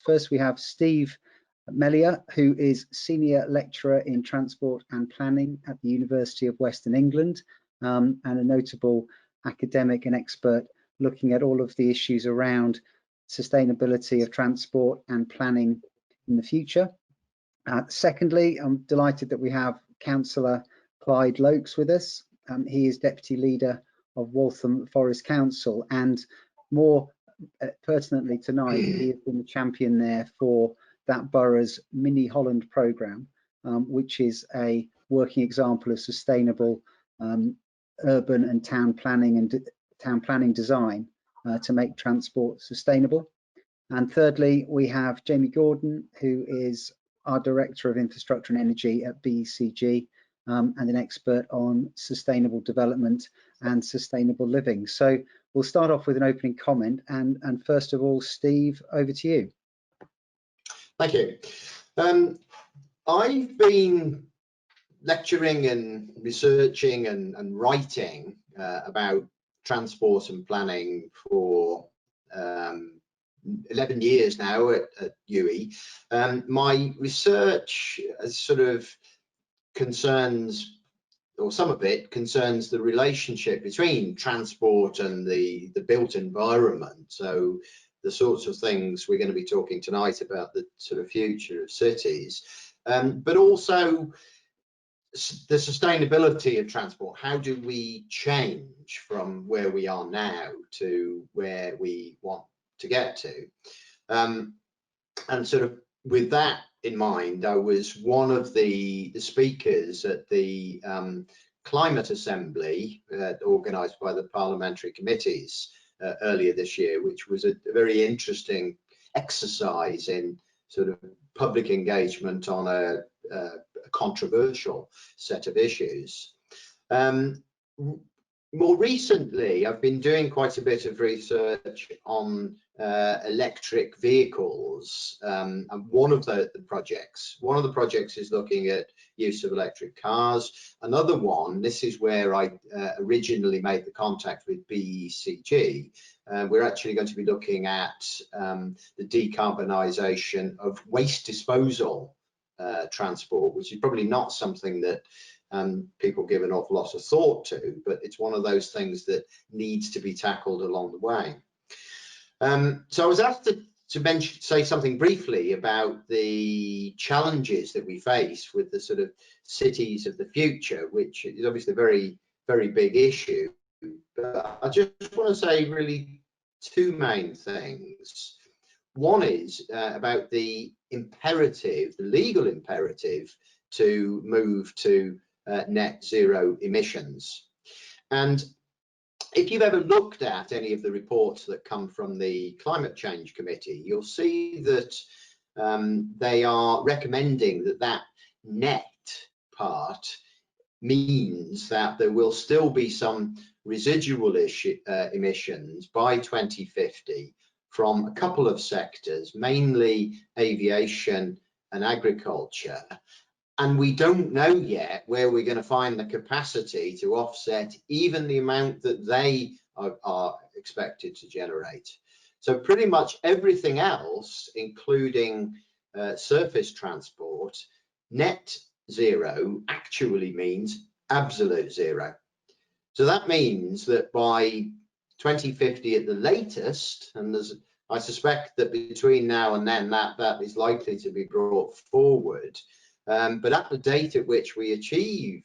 First, we have Steve Melia, who is Senior Lecturer in Transport and Planning at the University of Western England, and a notable academic and expert looking at all of the issues around sustainability of transport and planning in the future. Secondly, I'm delighted that we have Cllr Clyde Loakes with us. He is Deputy Leader of Waltham Forest Council, and more pertinently tonight, he has been the champion there for that borough's Mini Holland programme, which is a working example of sustainable urban and town planning design to make transport sustainable. And thirdly, we have Jamie Gordon, who is our Director of Infrastructure and Energy at BECG, and an expert on sustainable development and sustainable living. So we'll start off with an opening comment, and first of all, Steve, over to you. Thank you. I've been lecturing and researching and writing about transport and planning for 11 years now at UE. My research sort of concerns, or some of it concerns, the relationship between transport and the built environment. So the sorts of things we're going to be talking tonight about, the sort of future of cities, but also the sustainability of transport. How do we change from where we are now to where we want to get to? And sort of with that in mind, I was one of the speakers at the Climate Assembly organised by the parliamentary committees earlier this year, which was a very interesting exercise in sort of public engagement on a controversial set of issues. More recently, I've been doing quite a bit of research on electric vehicles, and one of the projects is looking at use of electric cars. Another one, this is where I originally made the contact with BECG. We're actually going to be looking at the decarbonisation of waste disposal transport, which is probably not something that people give an awful lot of thought to, but it's one of those things that needs to be tackled along the way. So I was asked to say something briefly about the challenges that we face with the sort of cities of the future, which is obviously a very, very big issue. But I just want to say really two main things. One is about the imperative, the legal imperative, to move to net zero emissions. And if you've ever looked at any of the reports that come from the Climate Change Committee, you'll see that they are recommending that net part means that there will still be some residual emissions by 2050 from a couple of sectors, mainly aviation and agriculture. And we don't know yet where we're going to find the capacity to offset even the amount that they are expected to generate. So pretty much everything else, including surface transport, net zero actually means absolute zero. So that means that by 2050 at the latest, and I suspect that between now and then that is likely to be brought forward, but at the date at which we achieve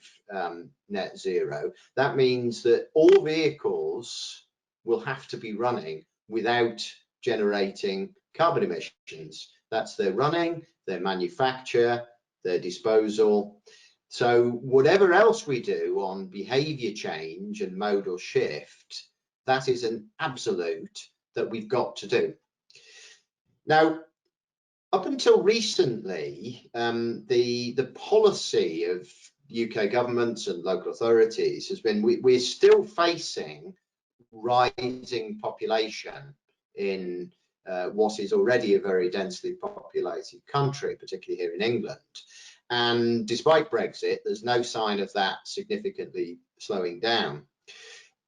net zero, that means that all vehicles will have to be running without generating carbon emissions. That's their running, their manufacture, their disposal. So whatever else we do on behaviour change and modal shift, that is an absolute that we've got to do. Now, up until recently, the policy of UK governments and local authorities has been we're still facing rising population in what is already a very densely populated country, particularly here in England. And despite Brexit, there's no sign of that significantly slowing down.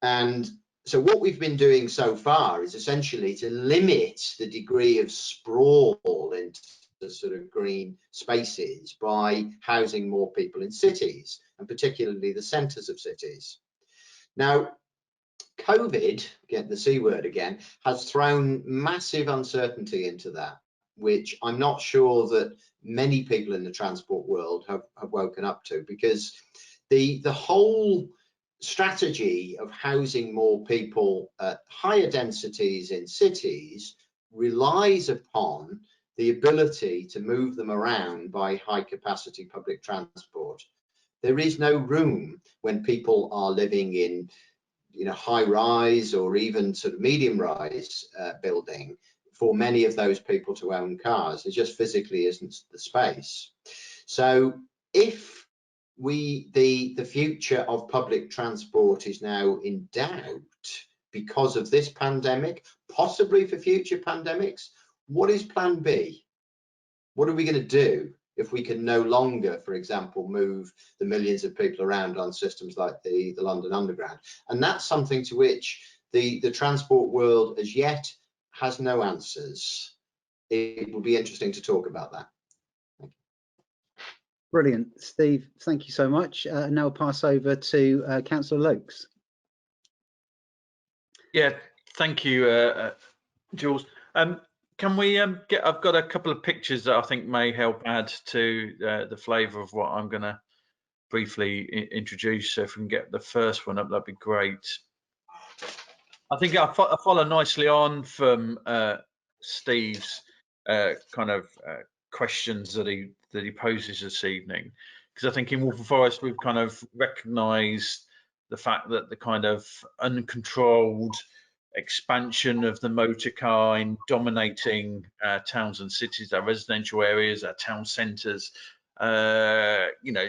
And So what we've been doing so far is essentially to limit the degree of sprawl into the sort of green spaces by housing more people in cities, and particularly the centres of cities. Now, COVID, get the C word again, has thrown massive uncertainty into that, which I'm not sure that many people in the transport world have woken up to, because the whole strategy of housing more people at higher densities in cities relies upon the ability to move them around by high capacity public transport. There is no room when people are living in high rise or even sort of medium rise building for many of those people to own cars. There just physically isn't the space. So if the future of public transport is now in doubt because of this pandemic, possibly for future pandemics, what is plan B? What are we going to do if we can no longer, for example, move the millions of people around on systems like the London Underground? And that's something to which the transport world as yet has no answers. It will be interesting to talk about that. Brilliant, Steve. Thank you so much. Now I'll pass over to Cllr Loakes. Yeah, thank you, Jules. Can we get? I've got a couple of pictures that I think may help add to the flavour of what I'm going to briefly introduce. So if we can get the first one up, that'd be great. I think I follow nicely on from Steve's kind of questions that he poses this evening, because I think in Waltham Forest we've kind of recognised the fact that the kind of uncontrolled expansion of the motor car in dominating towns and cities, our residential areas, our town centres,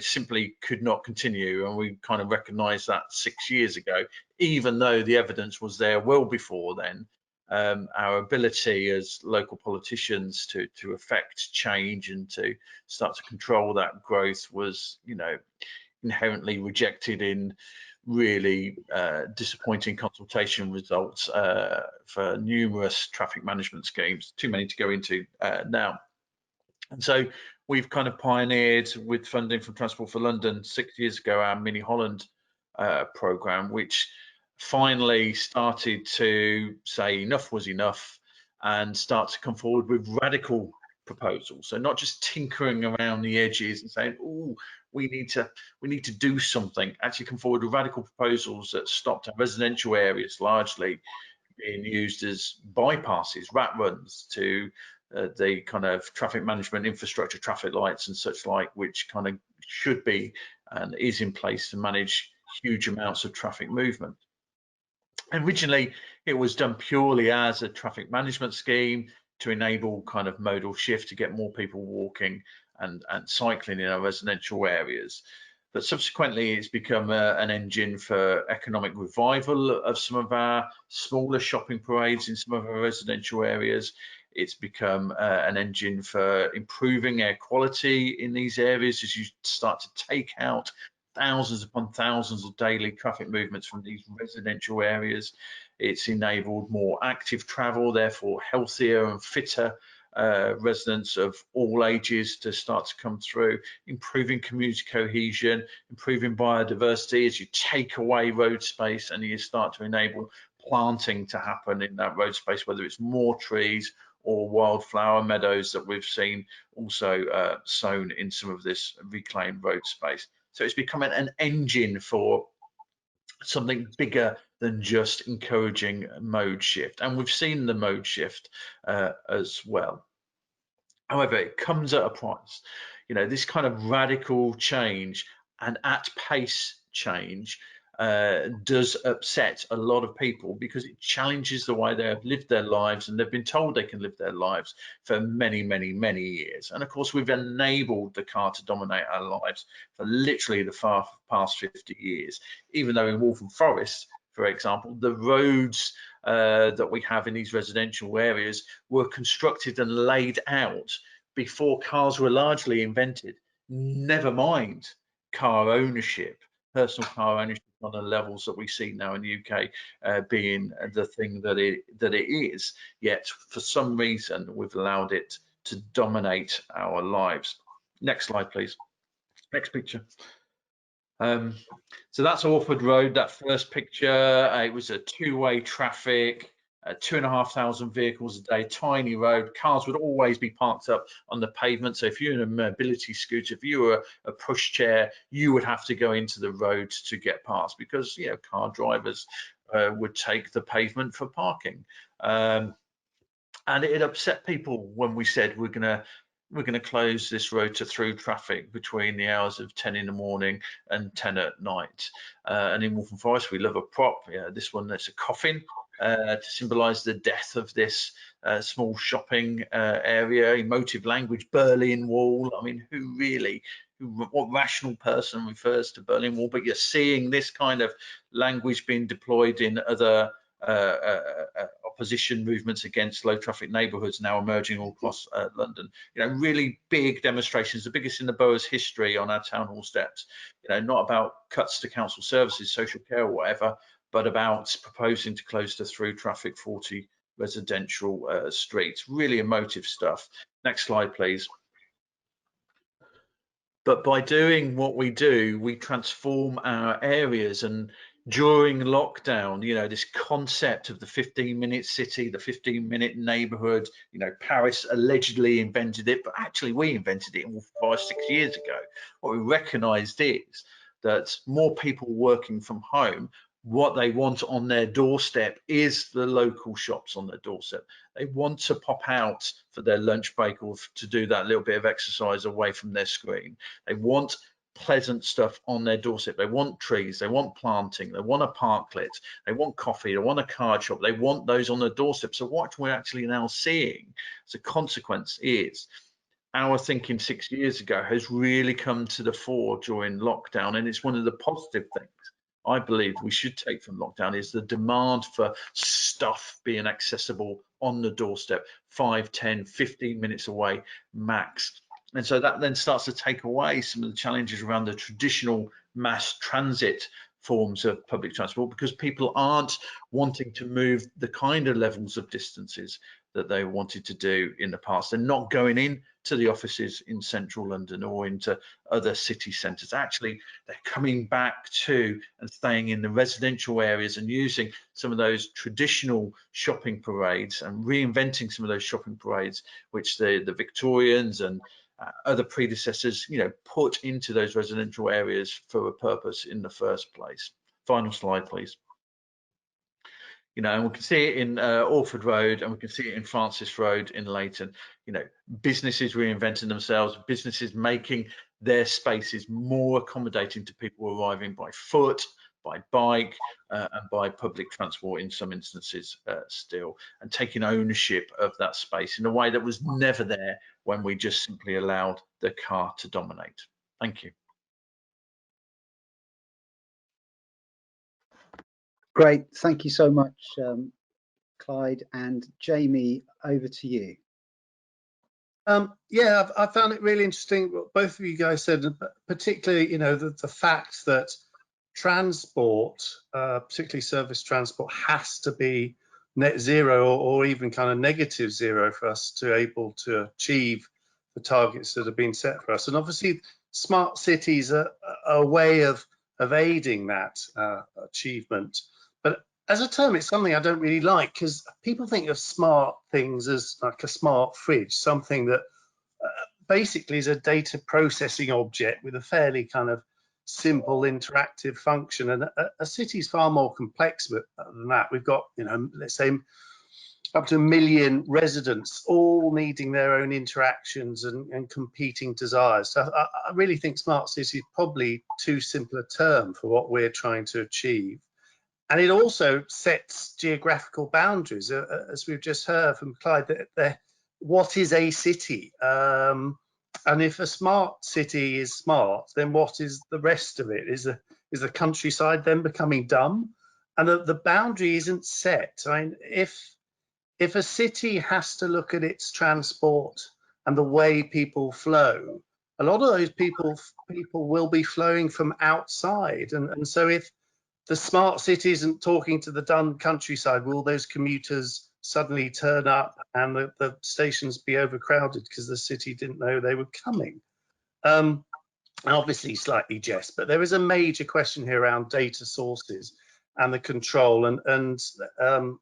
simply could not continue, and we kind of recognised that 6 years ago, even though the evidence was there well before then. Our ability as local politicians to affect change and to start to control that growth was, inherently rejected in really disappointing consultation results for numerous traffic management schemes, too many to go into now. And so we've kind of pioneered, with funding from Transport for London 6 years ago, our Mini Holland programme, which finally started to say enough was enough and start to come forward with radical proposals. So not just tinkering around the edges and saying, oh, we need to do something. Actually come forward with radical proposals that stopped our residential areas largely being used as bypasses, rat runs to the kind of traffic management infrastructure, traffic lights and such like, which kind of should be and is in place to manage huge amounts of traffic movement. Originally, it was done purely as a traffic management scheme to enable kind of modal shift to get more people walking and cycling in our residential areas. But subsequently, it's become an engine for economic revival of some of our smaller shopping parades in some of our residential areas. It's become an engine for improving air quality in these areas as you start to take out thousands upon thousands of daily traffic movements from these residential areas. It's enabled more active travel, therefore healthier and fitter residents of all ages to start to come through, improving community cohesion, improving biodiversity as you take away road space and you start to enable planting to happen in that road space, whether it's more trees or wildflower meadows that we've seen also sown in some of this reclaimed road space. So it's becoming an engine for something bigger than just encouraging mode shift. And we've seen the mode shift as well. However, it comes at a price. This kind of radical change and at pace change does upset a lot of people, because it challenges the way they have lived their lives and they've been told they can live their lives for many, many, many years. And of course, we've enabled the car to dominate our lives for literally the past 50 years, even though in Waltham Forest, for example, the roads that we have in these residential areas were constructed and laid out before cars were largely invented, never mind car ownership personal car ownership on the levels that we see now in the UK being the thing that it is, yet for some reason we've allowed it to dominate our lives. Next slide, please. Next picture. So that's Orford Road, that first picture. It was a two-way traffic, 2,500 vehicles a day, tiny road. Cars would always be parked up on the pavement. So if you're in a mobility scooter, if you were a pushchair, you would have to go into the road to get past, because car drivers would take the pavement for parking. And it upset people when we said we're going to close this road to through traffic between the hours of 10 in the morning and 10 at night. And in Waltham Forest, we love a prop. This one, that's a coffin to symbolise the death of this small shopping area. Emotive language, Berlin Wall. I mean, what rational person refers to Berlin Wall? But you're seeing this kind of language being deployed in other opposition movements against low traffic neighbourhoods now emerging all across London. Really big demonstrations, the biggest in the borough's history, on our town hall steps. Not about cuts to council services, social care or whatever, but about proposing to close the through traffic 40 residential streets. Really emotive stuff. Next slide, please. But by doing what we do, we transform our areas. And during lockdown, this concept of the 15-minute city, the 15-minute neighborhood, Paris allegedly invented it, but actually we invented it 5-6 years ago. What we recognized is that more people working from home, what they want on their doorstep is the local shops on their doorstep. They want to pop out for their lunch break or to do that little bit of exercise away from their screen. They want pleasant stuff on their doorstep. They want trees, they want planting, they want a parklet, they want coffee, they want a card shop, they want those on their doorstep. So what we're actually now seeing as a consequence is our thinking 6 years ago has really come to the fore during lockdown, and it's one of the positive things I believe we should take from lockdown is the demand for stuff being accessible on the doorstep, 5, 10, 15 minutes away max. And so that then starts to take away some of the challenges around the traditional mass transit forms of public transport, because people aren't wanting to move the kind of levels of distances that they wanted to do in the past. They're not going in to the offices in central London or into other city centres. Actually, they're coming back to and staying in the residential areas and using some of those traditional shopping parades and reinventing some of those shopping parades which the Victorians and other predecessors, put into those residential areas for a purpose in the first place. Final slide, please. And we can see it in Orford Road, and we can see it in Francis Road in Leighton. Businesses reinventing themselves, businesses making their spaces more accommodating to people arriving by foot, by bike, and by public transport in some instances still, and taking ownership of that space in a way that was never there when we just simply allowed the car to dominate. Thank you. Great, thank you so much, Clyde. And Jamie, over to you. Yeah, I found it really interesting what both of you guys said, particularly, the fact that transport, particularly service transport, has to be net zero or even kind of negative zero for us to able to achieve the targets that have been set for us. And obviously, smart cities are a way of aiding that achievement. But as a term, it's something I don't really like, because people think of smart things as like a smart fridge, something that basically is a data processing object with a fairly kind of simple interactive function. And a city is far more complex than that. We've got, let's say up to 1 million residents, all needing their own interactions and competing desires. So I really think smart city is probably too simple a term for what we're trying to achieve. And it also sets geographical boundaries, as we've just heard from Clyde, that what is a city? And if a smart city is smart, then what is the rest of it? Is the countryside then becoming dumb? And the boundary isn't set. I mean, if a city has to look at its transport and the way people flow a lot of those people will be flowing from outside, and so if the smart city isn't talking to the dun countryside, will those commuters suddenly turn up and the stations be overcrowded because the city didn't know they were coming? Obviously slightly jest, but there is a major question here around data sources and the control. And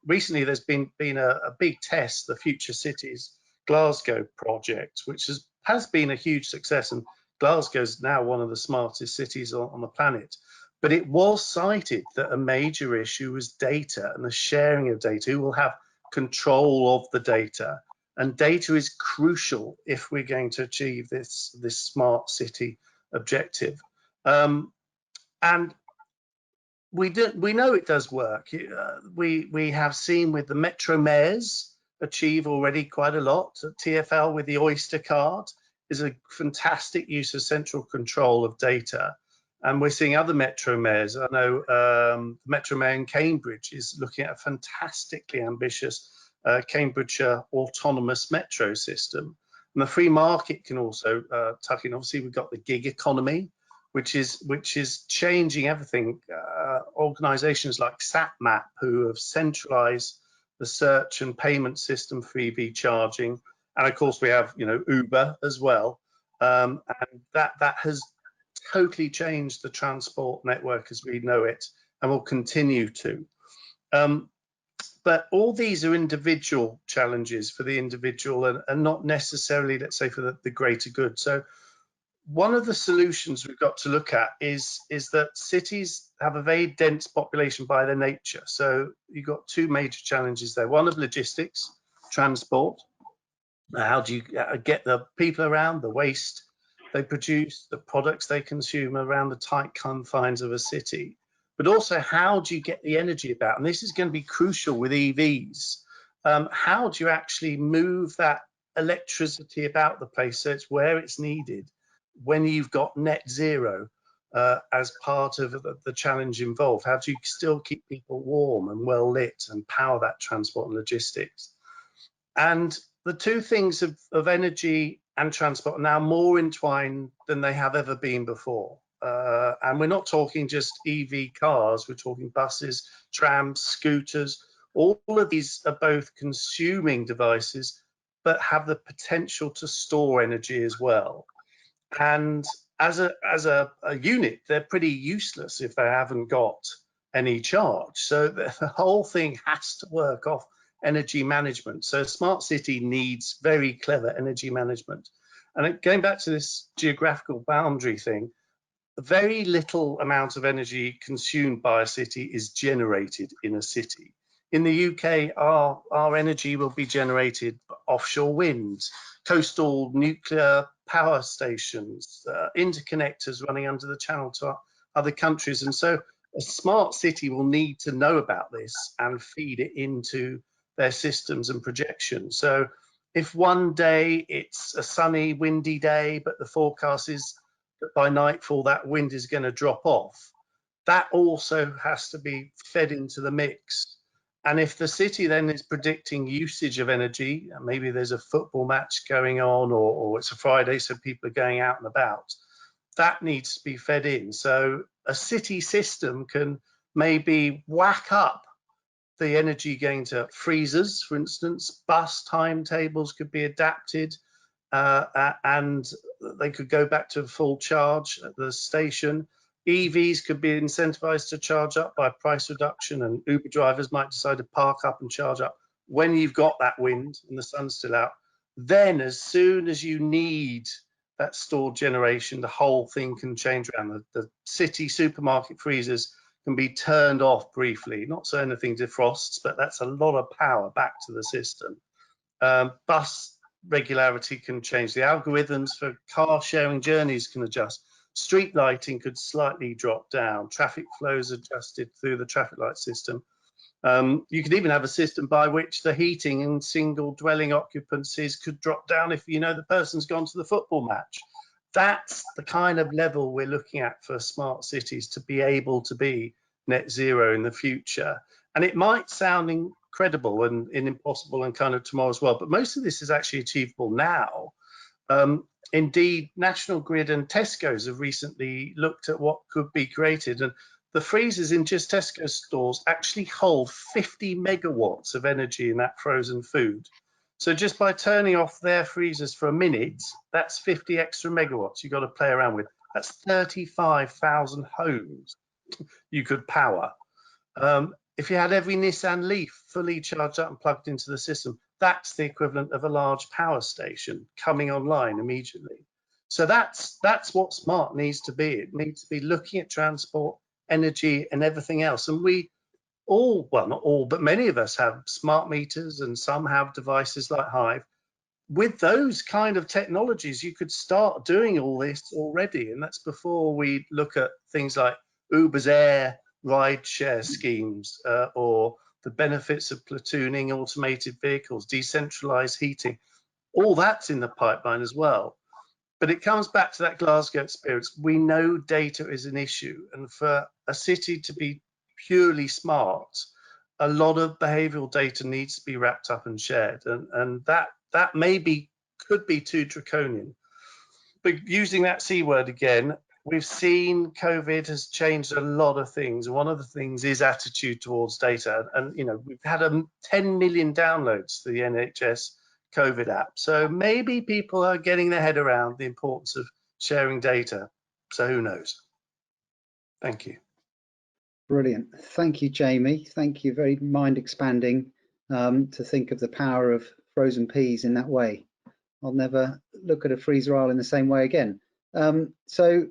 recently there's been a big test, the Future Cities Glasgow project, which has been a huge success, and Glasgow is now one of the smartest cities on the planet. But it was cited that a major issue was data and the sharing of data. Who will have control of the data? And data is crucial if we're going to achieve this smart city objective. And we know it does work. We have seen with the metro mayors achieve already quite a lot. TfL with the Oyster card is a fantastic use of central control of data. And we're seeing other metro mayors. I know the metro mayor in Cambridge is looking at a fantastically ambitious Cambridgeshire autonomous metro system. And the free market can also tuck in. Obviously, we've got the gig economy, which is changing everything. Organisations like SatMap, who have centralised the search and payment system for EV charging, and of course we have Uber as well, and that has totally changed the transport network as we know it, and will continue to. But all these are individual challenges for the individual, and not necessarily, let's say, for the greater good. So one of the solutions we've got to look at is that cities have a very dense population by their nature. So you've got two major challenges there. One of logistics, transport. How do you get the people around, the waste they produce, the products they consume around the tight confines of a city? But also, how do you get the energy about? And this is going to be crucial with EVs. How do you actually move that electricity about the place so it's where it's needed when you've got net zero as part of the challenge involved? How do you still keep people warm and well lit and power that transport and logistics? And the two things of energy and transport are now more entwined than they have ever been before. And we're not talking just EV cars, we're talking buses, trams, scooters. All of these are both consuming devices, but have the potential to store energy as well. And as a unit, they're pretty useless if they haven't got any charge. So the whole thing has to work off energy management. So a smart city needs very clever energy management. And going back to this geographical boundary thing, very little amount of energy consumed by a city is generated in a city. In the UK, our energy will be generated by offshore wind, coastal nuclear power stations, interconnectors running under the channel to other countries. And so a smart city will need to know about this and feed it into their systems and projections. So if one day it's a sunny, windy day, but the forecast is that by nightfall that wind is going to drop off, that also has to be fed into the mix. And if the city then is predicting usage of energy, maybe there's a football match going on, or it's a Friday, so people are going out and about, that needs to be fed in. So a city system can maybe whack up the energy going to freezers, for instance. Bus timetables could be adapted, and they could go back to full charge at the station. EVs could be incentivized to charge up by price reduction, and Uber drivers might decide to park up and charge up when you've got that wind and the sun's still out. Then as soon as you need that stored generation, the whole thing can change around. The city supermarket freezers can be turned off briefly, not so anything defrosts, but that's a lot of power back to the system. Bus regularity can change. The algorithms for car sharing journeys can adjust. Street lighting could slightly drop down. Traffic flows adjusted through the traffic light system. You could even have a system by which the heating in single dwelling occupancies could drop down if you know the person's gone to the football match. That's the kind of level we're looking at for smart cities to be able to be net zero in the future. And it might sound incredible and impossible and kind of tomorrow as well, but most of this is actually achievable now. Indeed, National Grid and Tesco's have recently looked at what could be created, and the freezers in just Tesco stores actually hold 50 megawatts of energy in that frozen food. So just by turning off their freezers for a minute, that's 50 extra megawatts you've got to play around with. That's 35,000 homes you could power. If you had every Nissan Leaf fully charged up and plugged into the system, that's the equivalent of a large power station coming online immediately. So that's what smart needs to be. It needs to be looking at transport, energy, and everything else. And we all, well, not all, but many of us have smart meters, and some have devices like Hive. With those kind of technologies, you could start doing all this already. And that's before we look at things like Uber's Air rideshare schemes, or the benefits of platooning automated vehicles, decentralized heating. All that's in the pipeline as well. But it comes back to that Glasgow experience. We know data is an issue, and for a city to be purely smart, a lot of behavioral data needs to be wrapped up and shared, and that maybe could be too draconian. But using that C word again, we've seen COVID has changed a lot of things. One of the things is attitude towards data, and we've had 10 million downloads to the NHS COVID app. So maybe people are getting their head around the importance of sharing data. So who knows? Thank you. Brilliant. Thank you, Jamie. Thank you. Very mind expanding to think of the power of frozen peas in that way. I'll never look at a freezer aisle in the same way again. So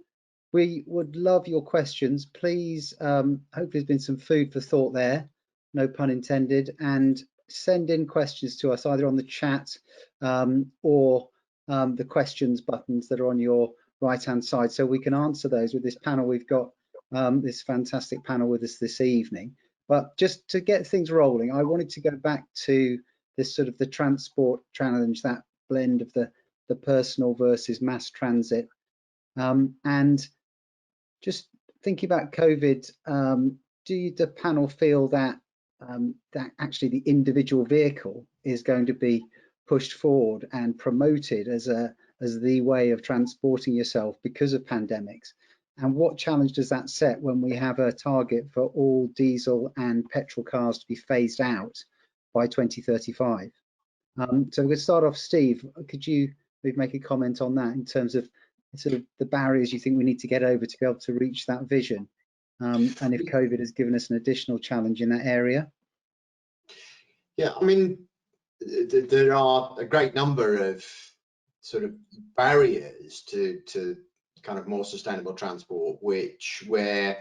we would love your questions. Please, hopefully there's been some food for thought there, no pun intended, and send in questions to us either on the chat or the questions buttons that are on your right-hand side, so we can answer those with this panel. We've got this fantastic panel with us this evening. But just to get things rolling, I wanted to go back to this sort of the transport challenge, that blend of the personal versus mass transit, and just thinking about COVID, do the panel feel that that actually the individual vehicle is going to be pushed forward and promoted as the way of transporting yourself because of pandemics? And what challenge does that set when we have a target for all diesel and petrol cars to be phased out by 2035? So we'll start off, Steve. Could you maybe make a comment on that in terms of sort of the barriers you think we need to get over to be able to reach that vision? And if COVID has given us an additional challenge in that area? Yeah, I mean, there are a great number of sort of barriers to kind of more sustainable transport, where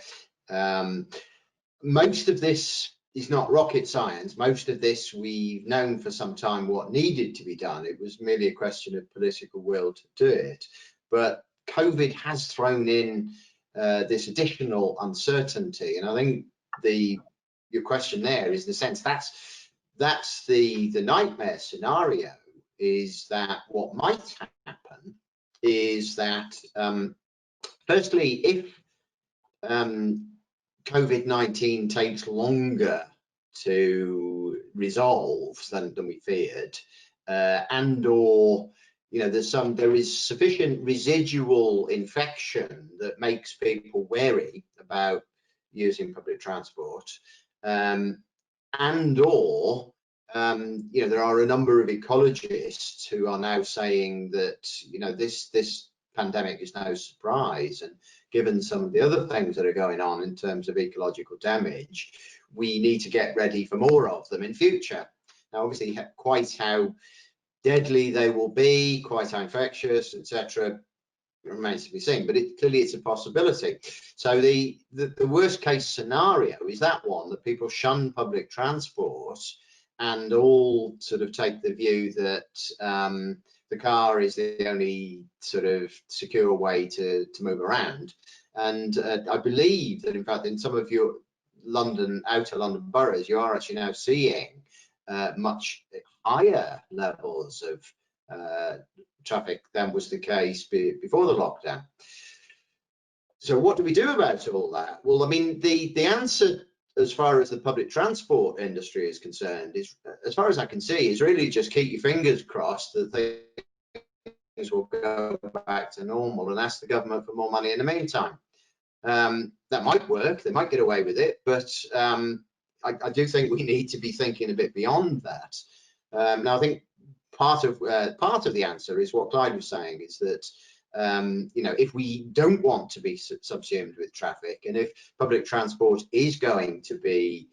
most of this is not rocket science. Most of this we've known for some time what needed to be done. It was merely a question of political will to do it. But COVID has thrown in this additional uncertainty, and I think your question there is the sense that's the nightmare scenario, is that what might happen is that firstly, if COVID-19 takes longer to resolve than we feared, and or there is sufficient residual infection that makes people wary about using public transport, and or there are a number of ecologists who are now saying that this pandemic is no surprise, and given some of the other things that are going on in terms of ecological damage, we need to get ready for more of them in future. Now, obviously, quite how deadly they will be, quite how infectious, etc., remains to be seen, but clearly it's a possibility. So the worst case scenario is that one, that people shun public transport and all sort of take the view that the car is the only sort of secure way to move around. And I believe that, in fact, in some of your outer London boroughs, you are actually now seeing much higher levels of traffic than was the case before the lockdown. So what do we do about all that? Well, I mean, the answer as far as the public transport industry is concerned is, as far as I can see, is really just keep your fingers crossed that will go back to normal and ask the government for more money in the meantime. That might work, they might get away with it, but I do think we need to be thinking a bit beyond that. Now, I think part of the answer is what Clyde was saying, is that you know, if we don't want to be subsumed with traffic, and if public transport is going to be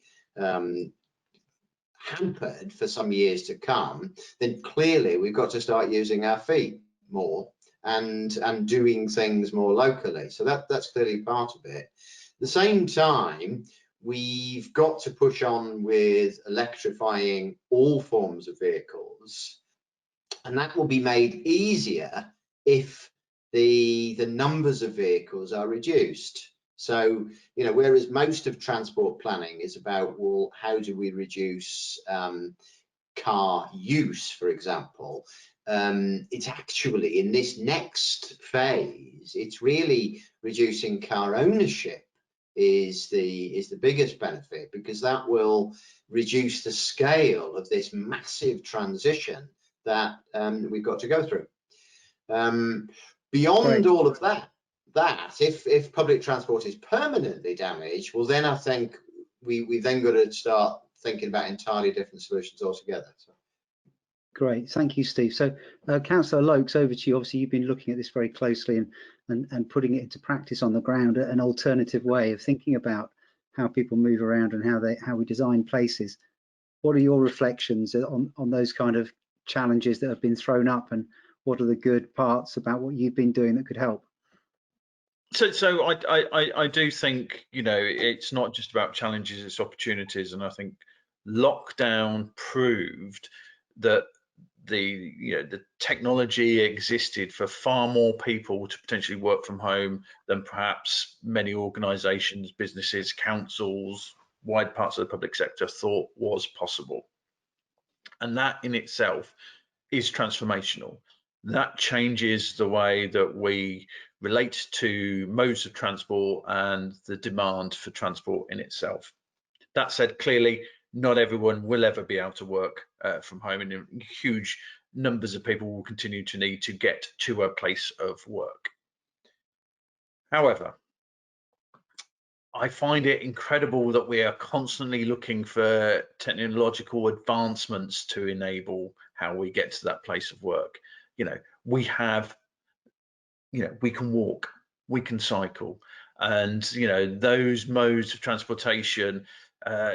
hampered for some years to come, then clearly we've got to start using our feet more and doing things more locally. So that's clearly part of it. At the same time, we've got to push on with electrifying all forms of vehicles, and that will be made easier if the numbers of vehicles are reduced. So, you know, whereas most of transport planning is about, well, how do we reduce car use, for example, it's actually in this next phase, it's really reducing car ownership is the biggest benefit, because that will reduce the scale of this massive transition that we've got to go through. Beyond all of that, if public transport is permanently damaged, well, then I think we then got to start thinking about entirely different solutions altogether. So. Great, thank you, Steve. So, Cllr Loakes, over to you. Obviously, you've been looking at this very closely and putting it into practice on the ground, an alternative way of thinking about how people move around and how we design places. What are your reflections on those kind of challenges that have been thrown up, and what are the good parts about what you've been doing that could help? So I do think, you know, it's not just about challenges, it's opportunities, and I think lockdown proved that the technology existed for far more people to potentially work from home than perhaps many organisations, businesses, councils, wide parts of the public sector thought was possible. And that in itself is transformational. That changes the way that we relate to modes of transport and the demand for transport in itself. That said, clearly, not everyone will ever be able to work from home, and huge numbers of people will continue to need to get to a place of work. However, I find it incredible that we are constantly looking for technological advancements to enable how we get to that place of work. You know, we have, you know, we can walk, we can cycle, and, you know, those modes of transportation,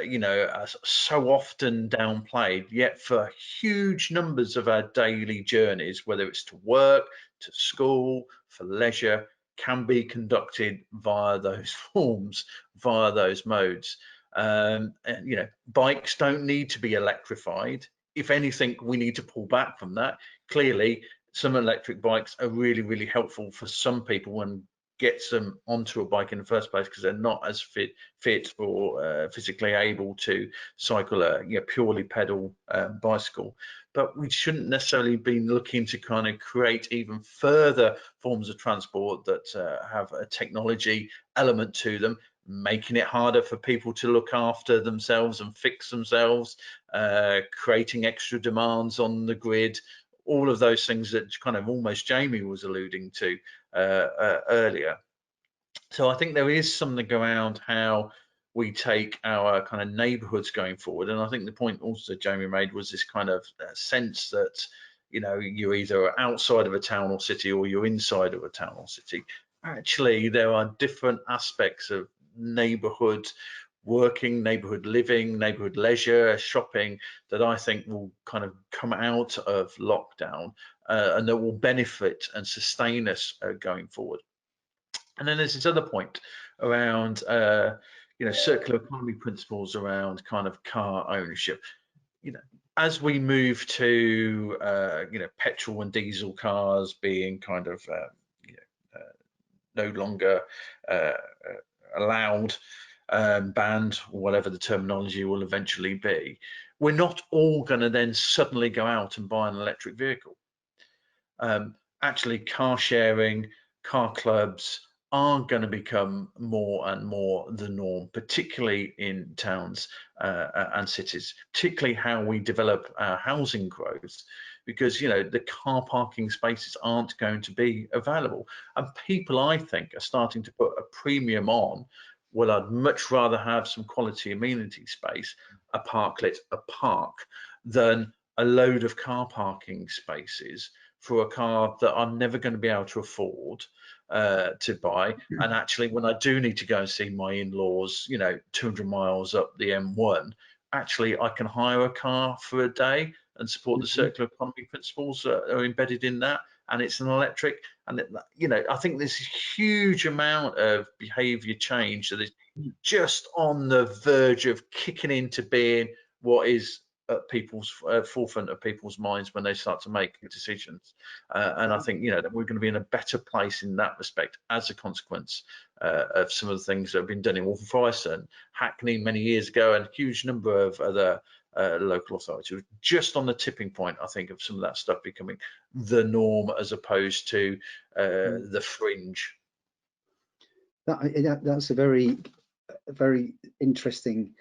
you know, are so often downplayed, yet for huge numbers of our daily journeys, whether it's to work, to school, for leisure, can be conducted via those forms, via those modes. And, you know, bikes don't need to be electrified. If anything, we need to pull back from that. Clearly, some electric bikes are really, really helpful for some people and gets them onto a bike in the first place, because they're not as fit or physically able to cycle a purely pedal bicycle. But we shouldn't necessarily be looking to kind of create even further forms of transport that have a technology element to them, making it harder for people to look after themselves and fix themselves, creating extra demands on the grid, all of those things that kind of almost Jamie was alluding to earlier. So I think there is something around how we take our kind of neighborhoods going forward. And I think the point also Jamie made was this kind of sense that, you know, you're either outside of a town or city or you're inside of a town or city. Actually, there are different aspects of neighborhood working, neighborhood living, neighborhood leisure, shopping, that I think will kind of come out of lockdown and that will benefit and sustain us going forward. And then there's this other point around you know, circular economy principles around kind of car ownership. You know, as we move to you know, petrol and diesel cars being kind of you know, no longer allowed, banned, or whatever the terminology will eventually be, we're not all going to then suddenly go out and buy an electric vehicle. Actually, car sharing, car clubs are going to become more and more the norm, particularly in towns and cities, particularly how we develop our housing growth because, you know, the car parking spaces aren't going to be available. And people, I think, are starting to put a premium on, well, I'd much rather have some quality amenity space, a parklet, a park, than a load of car parking spaces for a car that I'm never going to be able to afford to buy. And actually, when I do need to go and see my in-laws, you know, 200 miles up the M1, actually I can hire a car for a day and support the circular economy principles that are embedded in that, and it's an electric. And you know, I think there's a huge amount of behavior change that is just on the verge of kicking into being what is at people's forefront of people's minds when they start to make decisions. And I think, you know, that we're going to be in a better place in that respect as a consequence of some of the things that have been done in Waltham Forest and Hackney many years ago, and a huge number of other local authorities. Just on the tipping point, I think, of some of that stuff becoming the norm as opposed to the fringe. That's a very interesting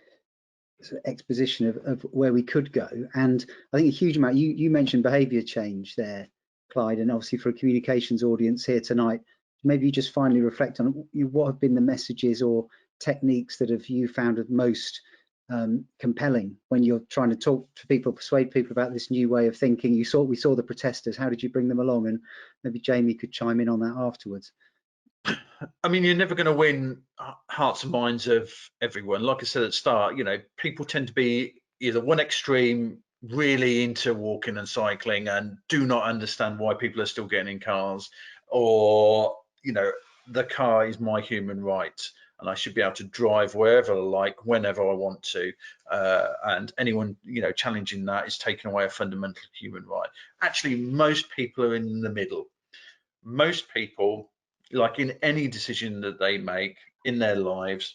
sort of exposition of where we could go. And I think a huge amount, you mentioned behaviour change there, Clyde, and obviously for a communications audience here tonight, maybe you just finally reflect on what have been the messages or techniques that have you found of most compelling when you're trying to talk to people, persuade people about this new way of thinking. We saw the protesters. How did you bring them along? And maybe Jamie could chime in on that afterwards. I mean, you're never going to win hearts and minds of everyone. Like I said at the start, you know, people tend to be either one extreme, really into walking and cycling and do not understand why people are still getting in cars, or, you know, the car is my human right and I should be able to drive wherever I like, whenever I want to. And anyone, you know, challenging that is taking away a fundamental human right. Actually, most people are in the middle. Most people, like in any decision that they make in their lives,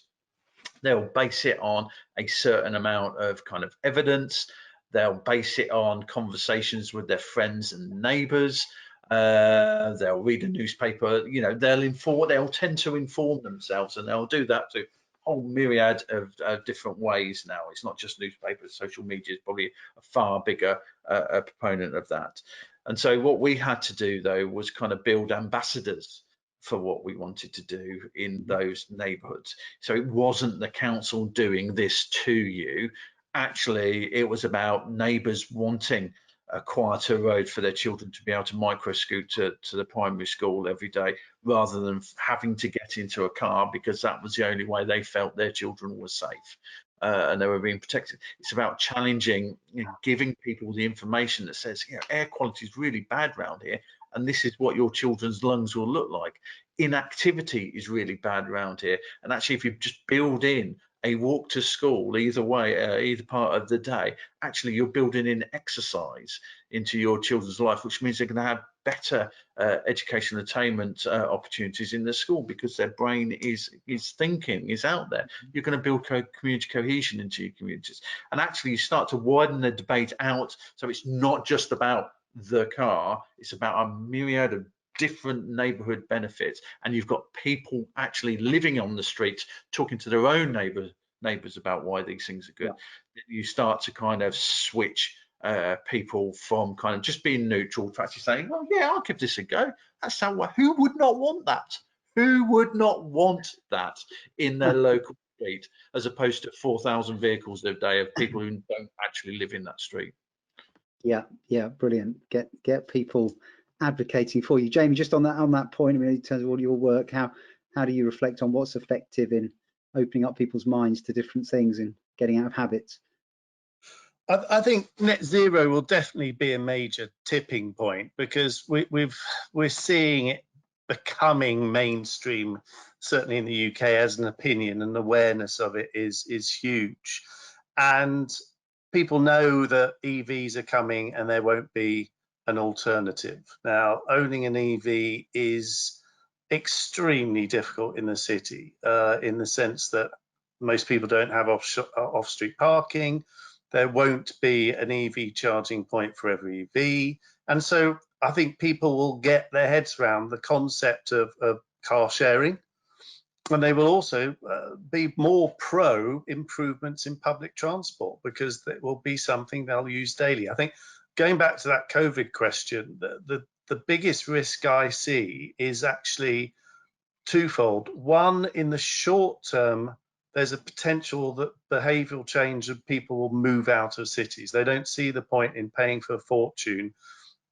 they'll base it on a certain amount of kind of evidence. They'll base it on conversations with their friends and neighbours. They'll read a newspaper. You know, they'll tend to inform themselves, and they'll do that through a whole myriad of different ways now. It's not just newspapers. Social media is probably a far bigger proponent of that. And so what we had to do, though, was kind of build ambassadors for what we wanted to do in those neighbourhoods. So it wasn't the council doing this to you. Actually, it was about neighbours wanting a quieter road for their children to be able to micro-scoot to the primary school every day, rather than having to get into a car, because that was the only way they felt their children were safe and they were being protected. It's about challenging, you know, giving people the information that says, you know, air quality is really bad around here, and this is what your children's lungs will look like. Inactivity is really bad around here, and actually, if you just build in a walk to school either way, either part of the day, actually you're building in exercise into your children's life, which means they're going to have better educational attainment opportunities in the school, because their brain is thinking, is out there. You're going to build community cohesion into your communities, and actually you start to widen the debate out, so it's not just about the car, it's about a myriad of different neighborhood benefits, and you've got people actually living on the streets talking to their own neighbors about why these things are good. Yeah. You start to kind of switch people from kind of just being neutral to actually saying, well, yeah, I'll give this a go. That's how, who would not want that? Who would not want that in their local street, as opposed to 4,000 vehicles a day of people who don't actually live in that street? Yeah, brilliant. Get people advocating for you. Jamie, just on that point, I mean, in terms of all your work, how do you reflect on what's effective in opening up people's minds to different things and getting out of habits? I think net zero will definitely be a major tipping point, because we're seeing it becoming mainstream, certainly in the UK, as an opinion, and awareness of it is huge. And people know that EVs are coming and there won't be an alternative. Now, owning an EV is extremely difficult in the city, in the sense that most people don't have off-street parking. There won't be an EV charging point for every EV. And so I think people will get their heads around the concept of car sharing. And they will also be more pro improvements in public transport, because it will be something they'll use daily. I think going back to that COVID question, the biggest risk I see is actually twofold. One, in the short term, there's a potential that behavioural change of people will move out of cities. They don't see the point in paying for a fortune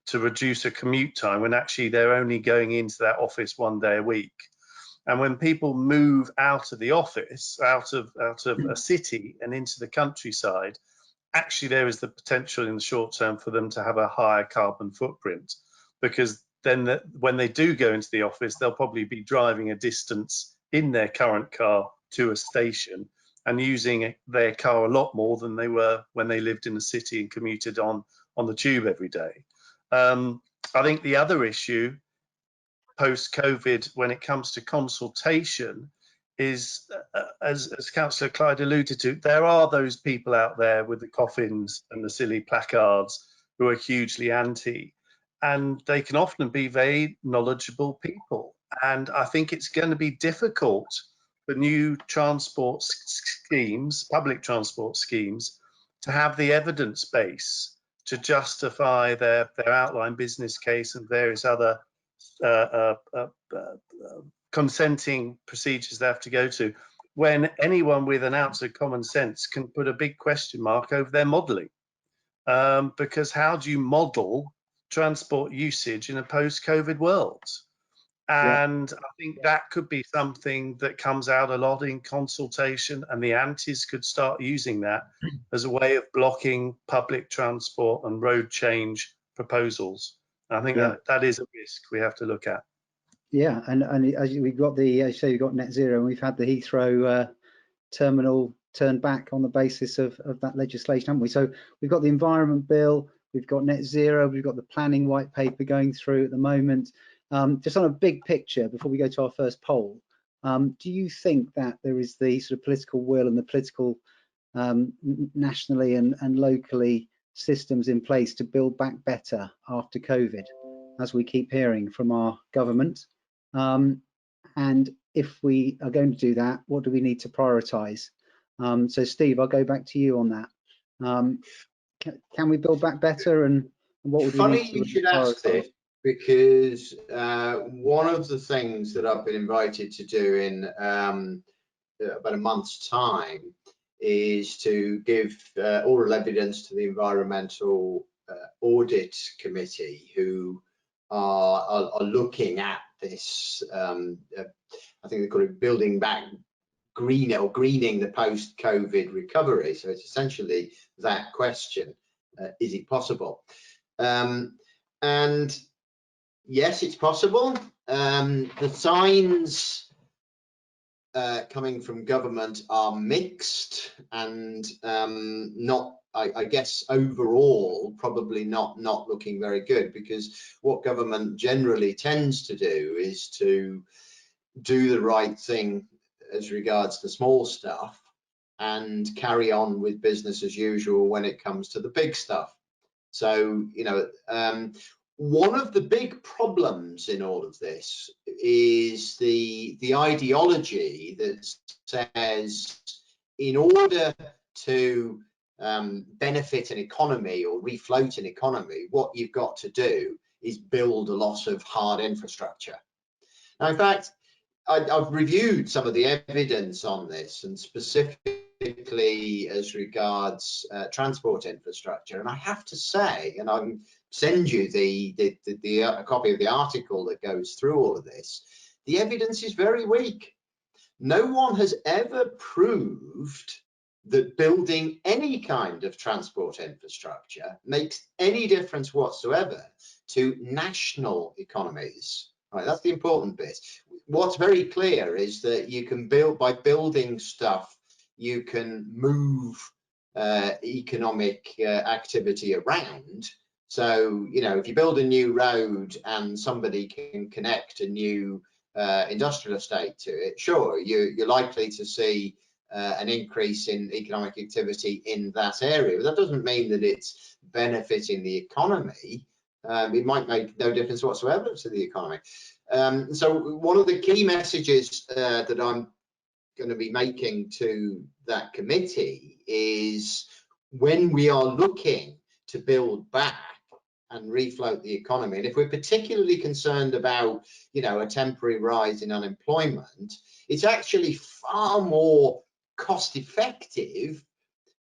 to reduce a commute time when actually they're only going into that office 1 day a week. And when people move out of the office, out of a city and into the countryside, actually there is the potential in the short term for them to have a higher carbon footprint, because then when they do go into the office, they'll probably be driving a distance in their current car to a station and using their car a lot more than they were when they lived in the city and commuted on the tube every day. I think the other issue post-COVID when it comes to consultation is, as Councillor Clyde alluded to, there are those people out there with the coffins and the silly placards who are hugely anti, and they can often be very knowledgeable people. And I think it's going to be difficult for new transport schemes, public transport schemes, to have the evidence base to justify their outline business case and various other consenting procedures they have to go to, when anyone with an ounce of common sense can put a big question mark over their modelling. Because how do you model transport usage in a post-COVID world? And I think that could be something that comes out a lot in consultation, and the antis could start using that as a way of blocking public transport and road change proposals. I think that is a risk we have to look at. Yeah, and as we've got the, as you say, we've got net zero, and we've had the Heathrow terminal turned back on the basis of that legislation, haven't we? So we've got the environment bill, we've got net zero, we've got the planning white paper going through at the moment. Just on a big picture, before we go to our first poll, do you think that there is the sort of political will and the political nationally and locally systems in place to build back better after COVID, as we keep hearing from our government? And if we are going to do that, what do we need to prioritise? So Steve, I'll go back to you on that. Can we build back better, and what would we need to Funny you should ask this, because one of the things that I've been invited to do in about a month's time is to give oral evidence to the Environmental Audit Committee, who are looking at this, I think they call it building back green or greening the post-COVID recovery. So it's essentially that question, is it possible? And yes, it's possible. The signs coming from government are mixed, and I guess overall probably not looking very good, because what government generally tends to do is to do the right thing as regards the small stuff and carry on with business as usual when it comes to the big stuff. So, you know, one of the big problems in all of this is the ideology that says in order to benefit an economy or refloat an economy, what you've got to do is build a lot of hard infrastructure. Now, in fact, I've reviewed some of the evidence on this, and specifically as regards transport infrastructure, and I have to say, and I can send you a copy of the article that goes through all of this, the evidence is very weak. No one has ever proved that building any kind of transport infrastructure makes any difference whatsoever to national economies. Right, that's the important bit. What's very clear is that you can build, by building stuff, you can move economic activity around. So, you know, if you build a new road and somebody can connect a new industrial estate to it, sure, you're likely to see an increase in economic activity in that area. But that doesn't mean that it's benefiting the economy. It might make no difference whatsoever to the economy. So one of the key messages that I'm going to be making to that committee is, when we are looking to build back and refloat the economy, and if we're particularly concerned about, you know, a temporary rise in unemployment, it's actually far more cost effective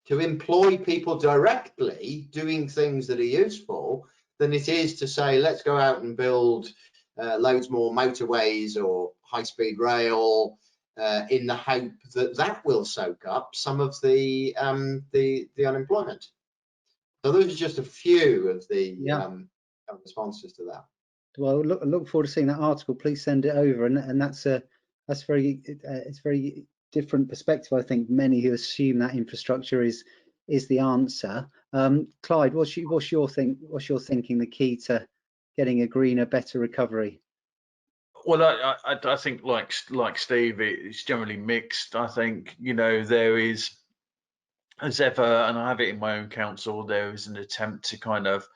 to employ people directly doing things that are useful than it is to say, let's go out and build loads more motorways or high-speed rail in the hope that that will soak up some of the unemployment. So those are just a few of the responses to that. Well, look forward to seeing that article. Please send it over, and that's very it's very different perspective. I think many who assume that infrastructure is the answer. Clyde, what's your thinking? The key to getting a greener, better recovery? Well, I think like Steve, it's generally mixed. I think, you know, there is, as ever, and I have it in my own council, there is an attempt to kind of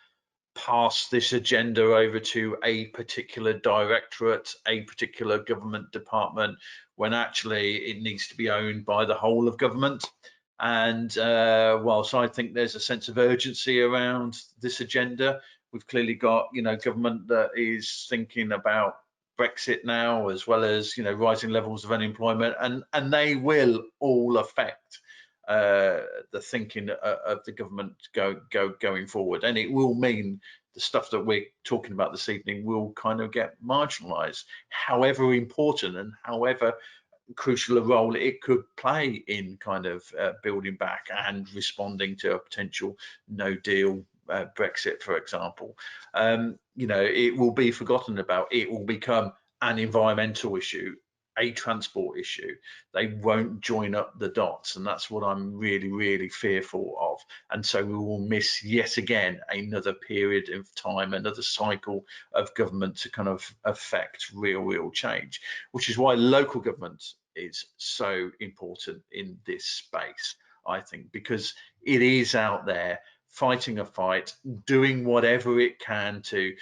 pass this agenda over to a particular directorate, a particular government department, when actually it needs to be owned by the whole of government. And whilst I think there's a sense of urgency around this agenda, we've clearly got, you know, government that is thinking about Brexit now, as well as, you know, rising levels of unemployment, and they will all affect the thinking of the government going forward, and it will mean the stuff that we're talking about this evening will kind of get marginalised, however important and however crucial a role it could play in kind of building back and responding to a potential no deal Brexit, for example. You know, it will be forgotten about. It will become an environmental issue, a transport issue. They won't join up the dots, and that's what I'm really fearful of. And so we will miss yet again another period of time, another cycle of government to kind of affect real change, which is why local government is so important in this space, I think, because it is out there fighting a fight, doing whatever it can to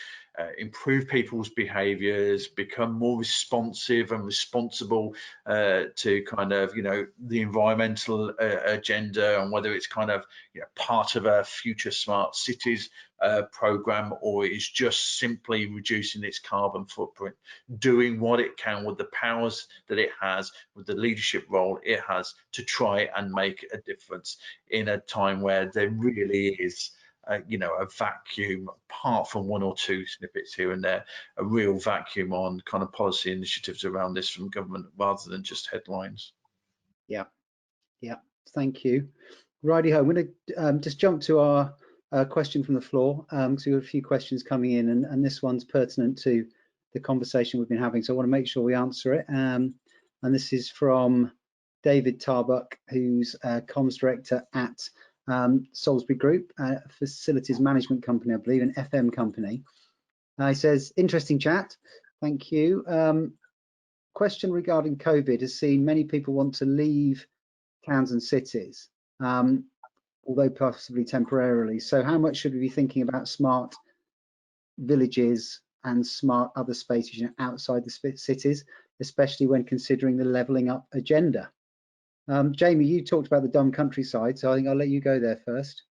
improve people's behaviours, become more responsive and responsible to kind of, you know, the environmental agenda, and whether it's kind of, you know, part of a future smart cities programme, or it is just simply reducing its carbon footprint, doing what it can with the powers that it has, with the leadership role it has, to try and make a difference in a time where there really is you know, a vacuum, apart from one or two snippets here and there, a real vacuum on kind of policy initiatives around this from government, rather than just headlines. Yeah, thank you. Righty ho, I'm going to just jump to our question from the floor, because we have a few questions coming in, and this one's pertinent to the conversation we've been having, so I want to make sure we answer it. And this is from David Tarbuck, who's comms director at Salisbury Group, facilities management company, I believe, an FM company. He says, interesting chat, thank you. Question regarding COVID has seen many people want to leave towns and cities, although possibly temporarily. So how much should we be thinking about smart villages and smart other spaces, you know, outside the cities, especially when considering the levelling up agenda? Jamie, you talked about the dumb countryside, so I think I'll let you go there first.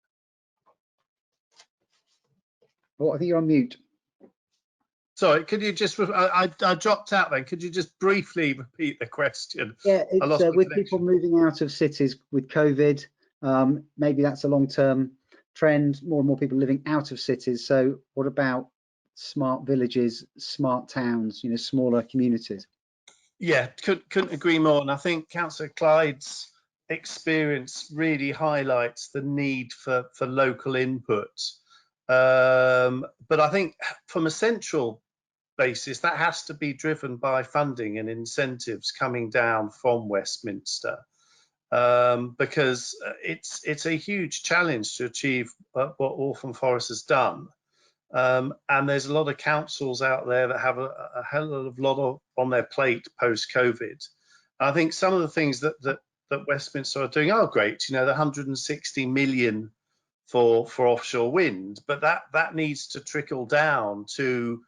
Oh, I think you're on mute. Sorry, could you just, I dropped out then, could you just briefly repeat the question? Yeah, it's with people moving out of cities with COVID, maybe that's a long-term trend, more and more people living out of cities. So what about smart villages, smart towns, you know, smaller communities? Yeah, couldn't agree more. And I think Councillor Clyde's experience really highlights the need for local input. But I think from a central basis, that has to be driven by funding and incentives coming down from Westminster, because it's a huge challenge to achieve what Waltham Forest has done. And there's a lot of councils out there that have a hell of a lot on their plate post-COVID. I think some of the things that Westminster are doing are great. You know, the 160 million for offshore wind, but that needs to trickle down to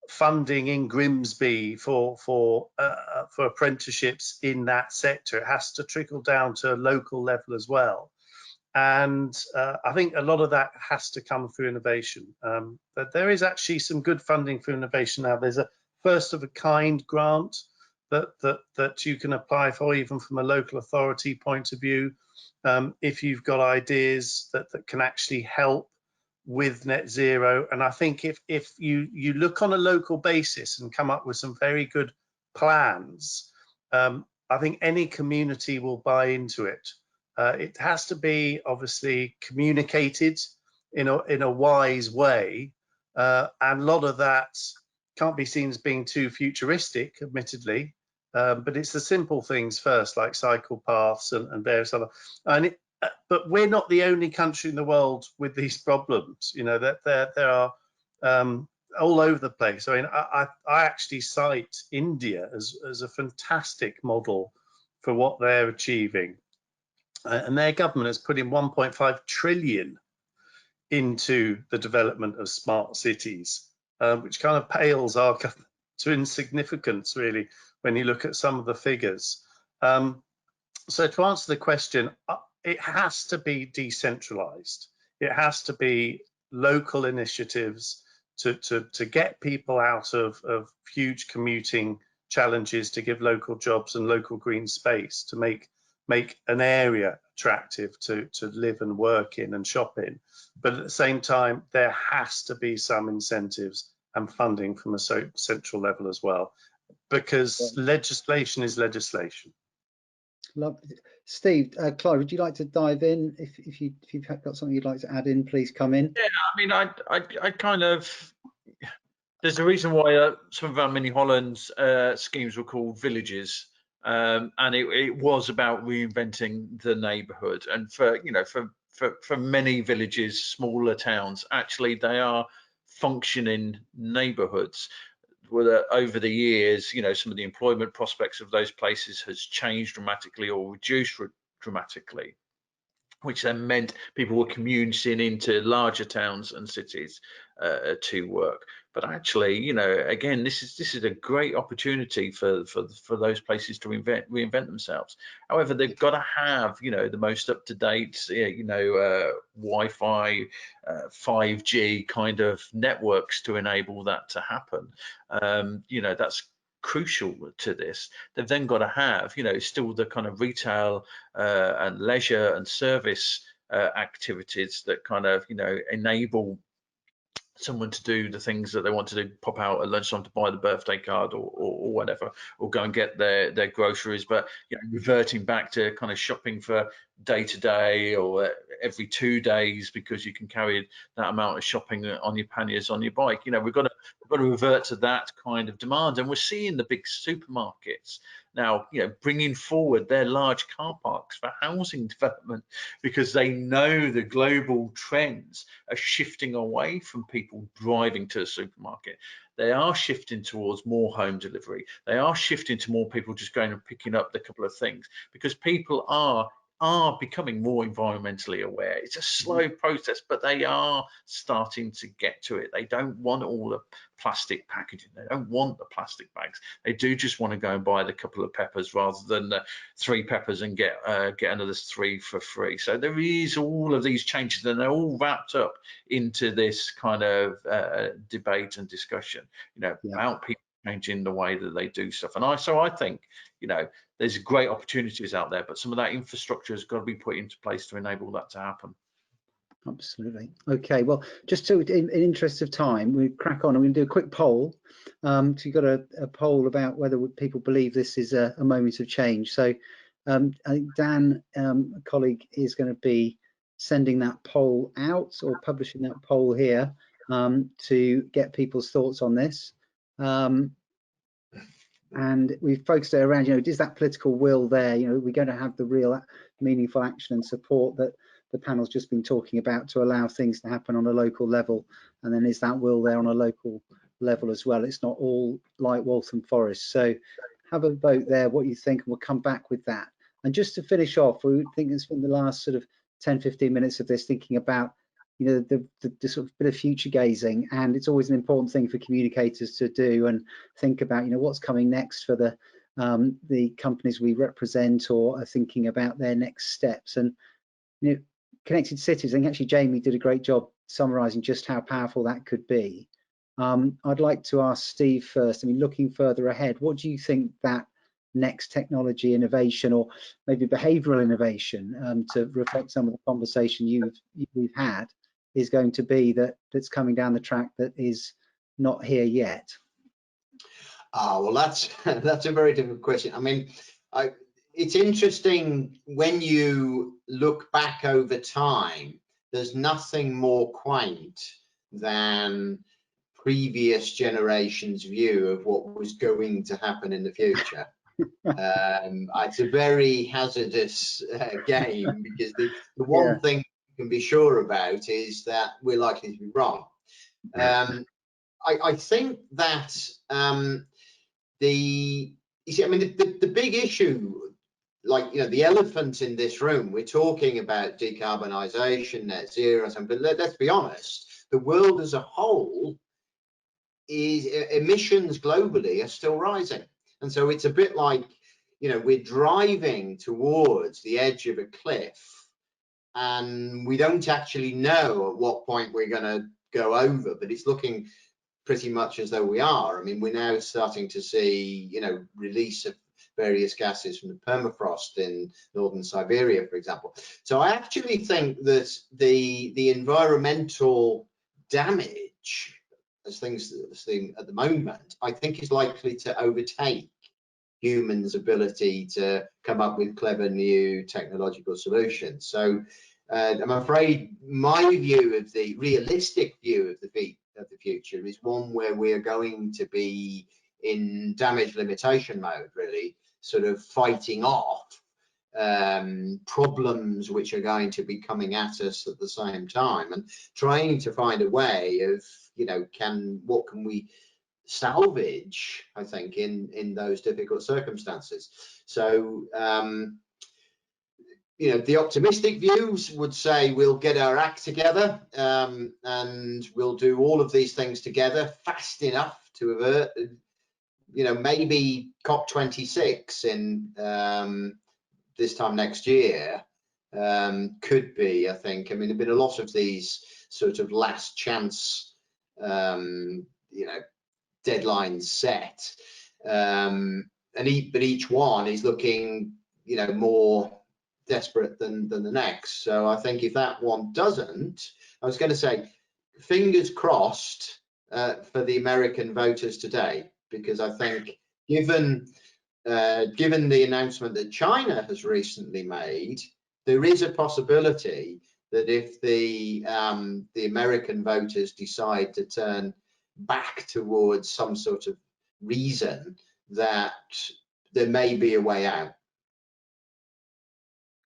funding in Grimsby for apprenticeships in that sector. It has to trickle down to a local level as well. And I think a lot of that has to come through innovation. But there is actually some good funding for innovation now. There's a first of a kind grant that you can apply for, even from a local authority point of view, if you've got ideas that can actually help with net zero. And I think if you look on a local basis and come up with some very good plans, I think any community will buy into it. It has to be obviously communicated in a wise way, and a lot of that can't be seen as being too futuristic, admittedly, but it's the simple things first, like cycle paths and various other. But we're not the only country in the world with these problems. You know, that there are all over the place. I mean, I actually cite India as a fantastic model for what they're achieving. And their government has put in 1.5 trillion into the development of smart cities, which kind of pales our government to insignificance, really, when you look at some of the figures. So to answer the question, it has to be decentralized. It has to be local initiatives to get people out of huge commuting challenges, to give local jobs and local green space, to make an area attractive to live and work in and shop in. But at the same time, there has to be some incentives and funding from a central level as well, because legislation is legislation. Lovely. Steve, Clyde, would you like to dive in? If you've got something you'd like to add in, please come in. Yeah, I mean, I kind of, there's a reason why some of our mini Hollands schemes were called villages, and it was about reinventing the neighbourhood. And for many villages, smaller towns, actually they are functioning neighbourhoods. Over the years, some of the employment prospects of those places has changed dramatically or reduced dramatically, which then meant people were commuting into larger towns and cities to work. But actually, again, this is a great opportunity for those places to reinvent themselves. However, they've got to have the most up-to-date Wi-Fi, 5G kind of networks to enable that to happen. That's crucial to this. They've then got to have still the kind of retail and leisure and service activities that kind of enable someone to do the things that they want to do, pop out at lunchtime to buy the birthday card or whatever, or go and get their groceries. But reverting back to kind of shopping for day to day or every 2 days, because you can carry that amount of shopping on your panniers on your bike. We've got to revert to that kind of demand. And we're seeing the big supermarkets now, bringing forward their large car parks for housing development, because they know the global trends are shifting away from people driving to the supermarket. They are shifting towards more home delivery. They are shifting to more people just going and picking up the couple of things, because people are becoming more environmentally aware. It's a slow process, but they are starting to get to it. They don't want all the plastic packaging. They don't want the plastic bags. They do just want to go and buy the couple of peppers rather than 3 peppers and get another 3 for free. So there is all of these changes, and they're all wrapped up into this kind of debate and discussion, about people changing the way that they do stuff. And I think, there's great opportunities out there, but some of that infrastructure has got to be put into place to enable that to happen. Absolutely. Okay, well, just in interest of time, we crack on. I'm going to do a quick poll. So you've got a poll about whether people believe this is a moment of change. So I think Dan, a colleague, is going to be sending that poll out, or publishing that poll here, to get people's thoughts on this. And we've focused it around, is that political will there? We're going to have the real meaningful action and support that the panel's just been talking about to allow things to happen on a local level. And then is that will there on a local level as well? It's not all like Waltham Forest. So have a vote there, what you think, and we'll come back with that. And just to finish off, we think it's been the last sort of 10-15 minutes of this thinking about the sort of bit of future gazing, and it's always an important thing for communicators to do and think about what's coming next for the companies we represent, or are thinking about their next steps. And connected cities, I think actually Jamie did a great job summarising just how powerful that could be. I'd like to ask Steve first. I mean, looking further ahead, what do you think that next technology innovation, or maybe behavioural innovation, to reflect some of the conversation we've had, is going to be that's coming down the track that is not here yet? Well, that's a very difficult question. I mean, it's interesting when you look back over time. There's nothing more quaint than previous generations' view of what was going to happen in the future. It's a very hazardous game, because the one thing you can be sure about is that we're likely to be wrong. I think that the big issue, like, you know, the elephant in this room, we're talking about decarbonisation, net zero, but let's be honest, the world as a whole is emissions globally are still rising. And so it's a bit like, you know, we're driving towards the edge of a cliff and we don't actually know at what point we're going to go over, but it's looking pretty much as though we are. I mean, we're now starting to see, you know, release of various gases from the permafrost in northern Siberia, for example. So I actually think that the environmental damage, as things at the moment, I think is likely to overtake humans' ability to come up with clever new technological solutions. So I'm afraid my view of the realistic view of the future is one where we are going to be in damage limitation mode, really, sort of fighting off problems which are going to be coming at us at the same time, and trying to find a way of, you know, what can we salvage, I think, in those difficult circumstances. So you know, the optimistic views would say we'll get our act together, and we'll do all of these things together fast enough to avert, you know, maybe COP26 in this time next year could be, I think. I mean, there've been a lot of these sort of last chance, you know, deadlines set, but each one is looking, you know, more desperate than the next. So I think if that one doesn't, I was going to say, fingers crossed for the American voters today, because I think given the announcement that China has recently made, there is a possibility that if the American voters decide to turn back towards some sort of reason, that there may be a way out.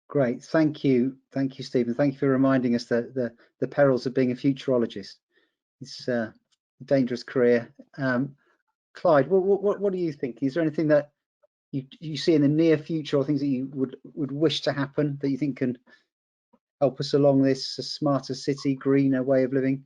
Great, thank you, Stephen. Thank you for reminding us that the perils of being a futurologist. It's a dangerous career. Clyde, what do you think? Is there anything that you see in the near future, or things that you would wish to happen that you think can help us along this smarter city, greener way of living?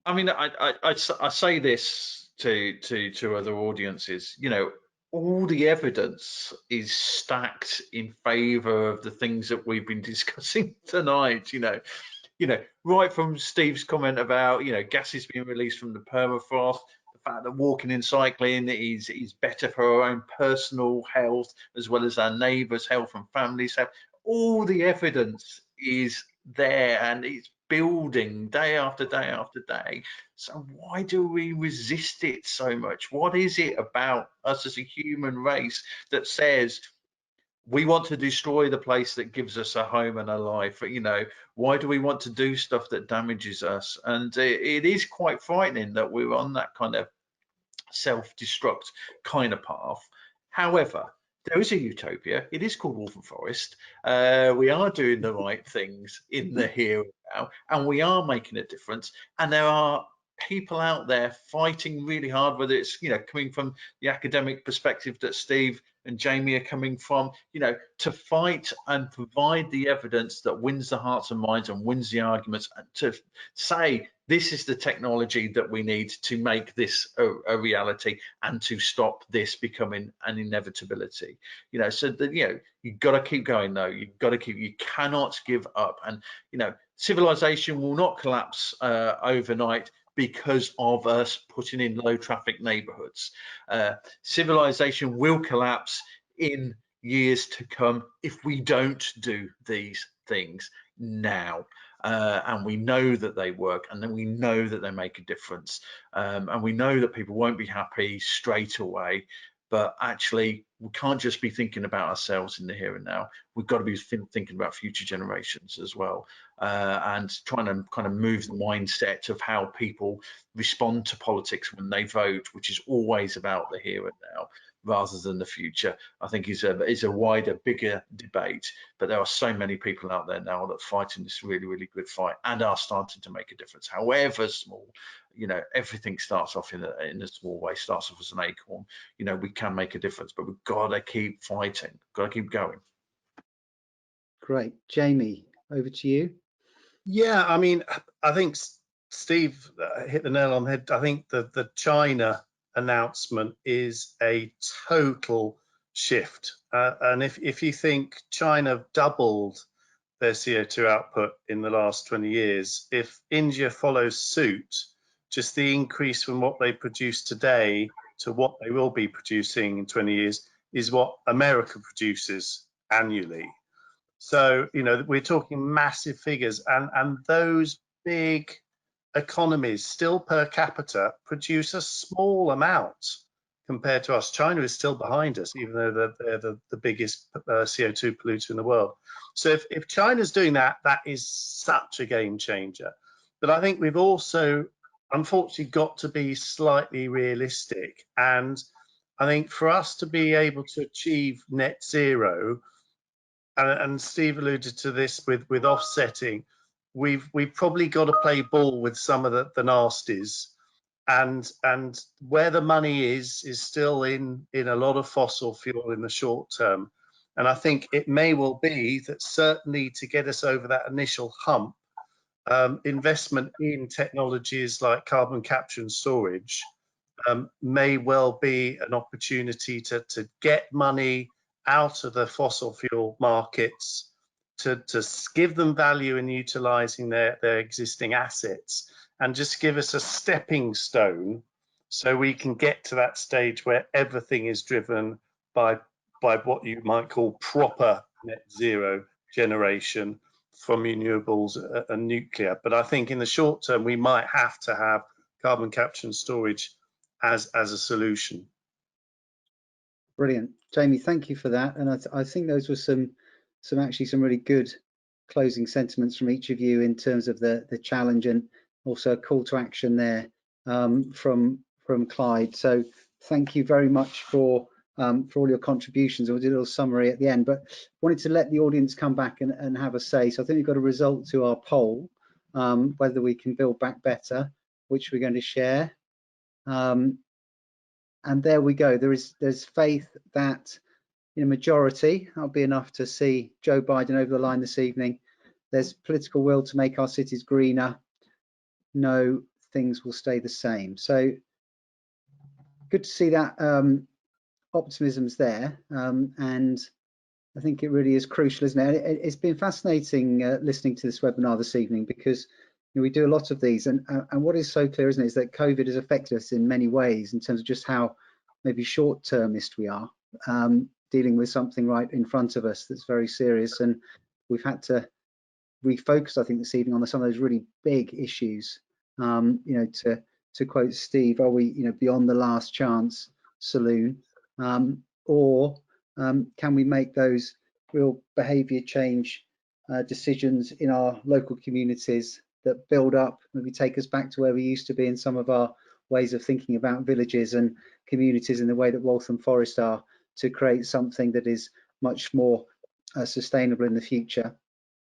I mean, I say this to other audiences, you know, all the evidence is stacked in favour of the things that we've been discussing tonight. You know, right from Steve's comment about, you know, gases being released from the permafrost, the fact that walking and cycling is better for our own personal health as well as our neighbours' health and families' health. All the evidence is there and it's building day after day after day. So why do we resist it so much? What is it about us as a human race that says we want to destroy the place that gives us a home and a life? You know, why do we want to do stuff that damages us? And it is quite frightening that we're on that kind of self-destruct kind of path. However, there is a utopia. It is called Waltham Forest. We are doing the right things in the here and now, and we are making a difference. And there are people out there fighting really hard, whether it's, you know, coming from the academic perspective that Steve and Jamie are coming from, you know, to fight and provide the evidence that wins the hearts and minds and wins the arguments, and to say This is the technology that we need to make this a reality and to stop this becoming an inevitability. You know, so that, you know, you've got to keep going though. You've got to keep, you cannot give up. And, you know, civilization will not collapse overnight because of us putting in low traffic neighborhoods. Civilization will collapse in years to come if we don't do these things now. And we know that they work, and then we know that they make a difference, and we know that people won't be happy straight away, but actually we can't just be thinking about ourselves in the here and now. We've got to be thinking about future generations as well, and trying to kind of move the mindset of how people respond to politics when they vote, which is always about the here and now rather than the future. I think is a wider, bigger debate, but there are so many people out there now that are fighting this really, really good fight and are starting to make a difference, however small. You know, everything starts off in a small way, starts off as an acorn. You know, we can make a difference, but we've got to keep fighting, got to keep going. Great. Jamie, over to you. Yeah, I mean, I think Steve hit the nail on the head. I think the China announcement is a total shift. And if you think China doubled their CO2 output in the last 20 years, if India follows suit, just the increase from what they produce today to what they will be producing in 20 years is what America produces annually. So, you know, we're talking massive figures, and those big economies still per capita produce a small amount compared to us. China is still behind us, even though they're the biggest CO2 polluter in the world. So if China's doing that, that is such a game changer. But I think we've also, unfortunately, got to be slightly realistic. And I think for us to be able to achieve net zero, and Steve alluded to this with offsetting, we've probably got to play ball with some of the nasties, and where the money is still in a lot of fossil fuel in the short term. And I think it may well be that certainly to get us over that initial hump, investment in technologies like carbon capture and storage may well be an opportunity to get money out of the fossil fuel markets, to give them value in utilizing their existing assets, and just give us a stepping stone so we can get to that stage where everything is driven by what you might call proper net zero generation from renewables and nuclear. But I think in the short term we might have to have carbon capture and storage as a solution. Brilliant, Jamie. Thank you for that. And I think those were some really good closing sentiments from each of you in terms of the challenge, and also a call to action there from Clyde. So thank you very much for all your contributions. We'll do a little summary at the end, but wanted to let the audience come back and have a say. So I think we've got a result to our poll, whether we can build back better, which we're going to share. And there we go. There's faith that in a majority, that'll be enough to see Joe Biden over the line this evening. There's political will to make our cities greener. No, things will stay the same. So good to see that optimism's there, and I think it really is crucial, isn't it? It's been fascinating listening to this webinar this evening, because we do a lot of these, and what is so clear, isn't it, is that COVID has affected us in many ways in terms of just how maybe short-termist we are, dealing with something right in front of us that's very serious, and we've had to refocus, I think, this evening on some of those really big issues. You know, to quote Steve, are we, beyond the last chance saloon, or can we make those real behaviour change decisions in our local communities that build up, maybe take us back to where we used to be in some of our ways of thinking about villages and communities in the way that Waltham Forest are, to create something that is much more sustainable in the future.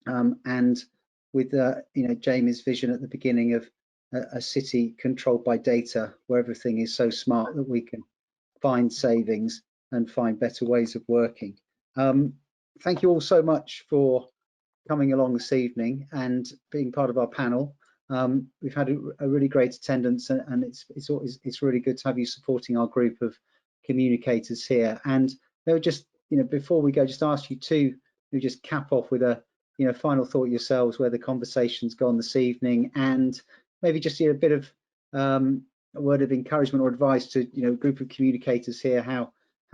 And with Jamie's vision at the beginning of a city controlled by data, where everything is so smart that we can find savings and find better ways of working. Thank you all so much for coming along this evening and being part of our panel. We've had a really great attendance, and it's really good to have you supporting our group of communicators here. And they were just, before we go, just ask you to just cap off with a final thought yourselves, where the conversation's gone this evening, and maybe just a bit of a word of encouragement or advice to a group of communicators here, how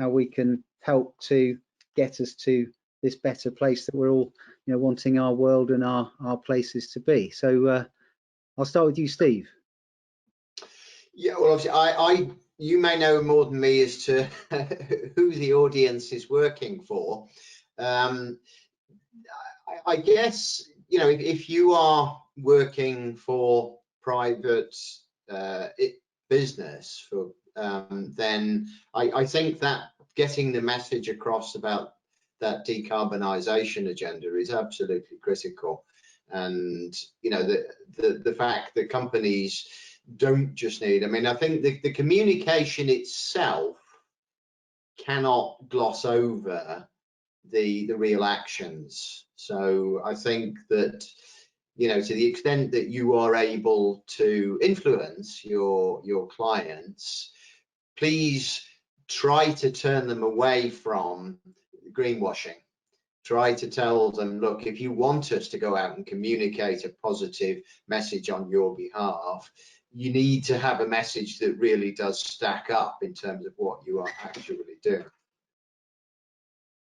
we can help to get us to this better place that we're all wanting our world and our places to be. So I'll start with you, Steve. Yeah, well, obviously, you may know more than me as to who the audience is working for. I guess, if you are working for private business, then I think that getting the message across about that decarbonisation agenda is absolutely critical. And the fact that companies don't just need, I think the communication itself cannot gloss over the real actions. So I think that to the extent that you are able to influence your clients, please try to turn them away from greenwashing. Try to tell them, look, if you want us to go out and communicate a positive message on your behalf, you need to have a message that really does stack up in terms of what you are actually doing.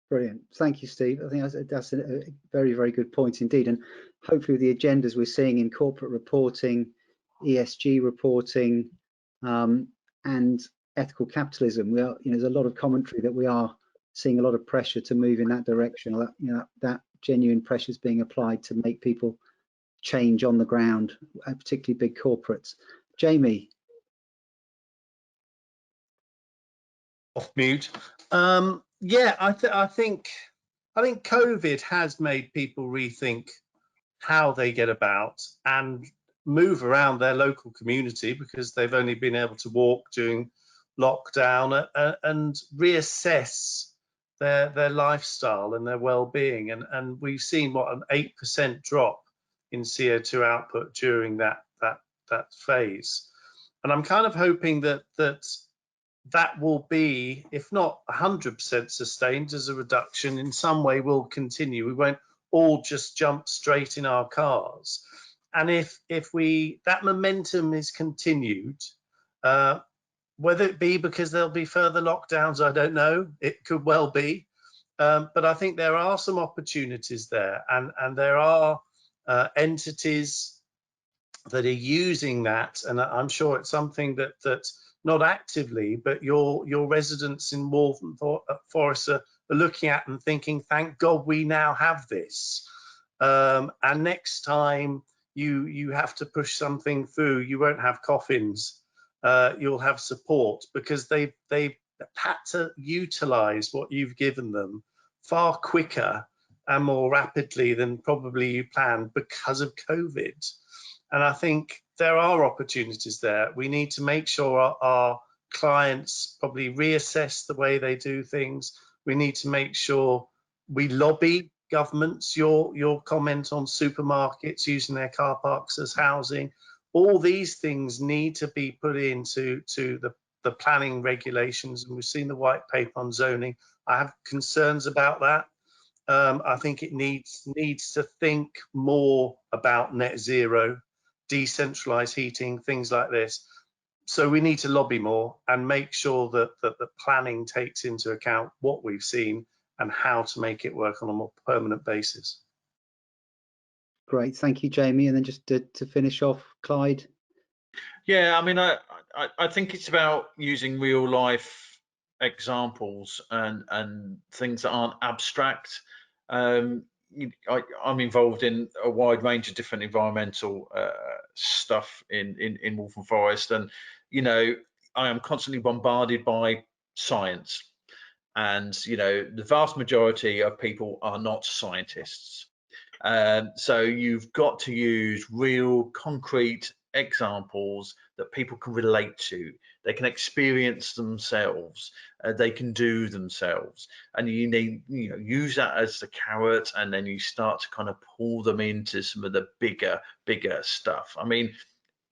Brilliant. Thank you, Steve. I think that's a very, very good point indeed. And hopefully the agendas we're seeing in corporate reporting, ESG reporting, and ethical capitalism, there's a lot of commentary that we are seeing a lot of pressure to move in that direction. That genuine pressure is being applied to make people change on the ground, particularly big corporates. Jamie. Off mute. Yeah, I think COVID has made people rethink how they get about and move around their local community, because they've only been able to walk during lockdown, and reassess their lifestyle and their well-being. And we've seen what, an 8% drop in CO2 output during that phase. And I'm kind of hoping that will be, if not 100% sustained, as a reduction in some way will continue. We won't all just jump straight in our cars. And if that momentum is continued, whether it be because there'll be further lockdowns, I don't know, it could well be. But I think there are some opportunities there, and there are entities that are using that, and I'm sure it's something that not actively, but your residents in Waltham Forest are looking at and thinking, thank God we now have this. And next time you have to push something through, you won't have coffins, you'll have support, because they've had to utilize what you've given them far quicker and more rapidly than probably you planned because of COVID. And I think there are opportunities there. We need to make sure our clients probably reassess the way they do things. We need to make sure we lobby governments. Your comment on supermarkets using their car parks as housing, all these things need to be put into the planning regulations. And we've seen the white paper on zoning. I have concerns about that. I think it needs to think more about net zero, decentralized heating, things like this. So we need to lobby more and make sure that the planning takes into account what we've seen and how to make it work on a more permanent basis. Great, thank you, Jamie. And then just to finish off, Clyde. Yeah, I think it's about using real life examples and things that aren't abstract. I'm involved in a wide range of different environmental stuff in Waltham Forest, and I am constantly bombarded by science, and the vast majority of people are not scientists. So you've got to use real concrete examples that people can relate to, they can experience themselves, they can do themselves, and you need, you know, use that as the carrot, and then you start to kind of pull them into some of the bigger stuff. I mean,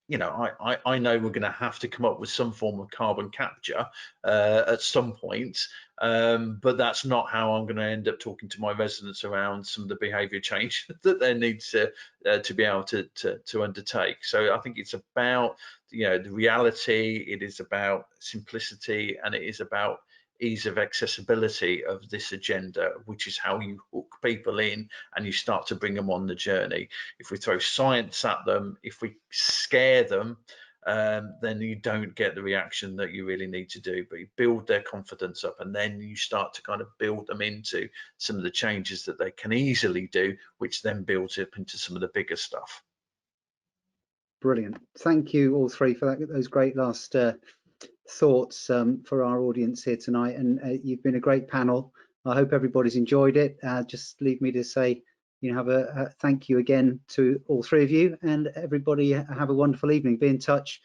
you know, I know we're going to have to come up with some form of carbon capture at some point, but that's not how I'm going to end up talking to my residents around some of the behaviour change that they need to be able to undertake. So I think it's about, you know, the reality, it is about simplicity, and it is about ease of accessibility of this agenda, which is how you hook people in and you start to bring them on the journey. If we throw science at them, if we scare them, then you don't get the reaction that you really need to do. But you build their confidence up, and then you start to kind of build them into some of the changes that they can easily do, which then builds up into some of the bigger stuff. Brilliant. Thank you all three for that, those great last thoughts for our audience here tonight, and you've been a great panel. I hope everybody's enjoyed it. Just leave me to say, you know, have a thank you again to all three of you, and everybody have a wonderful evening. Be in touch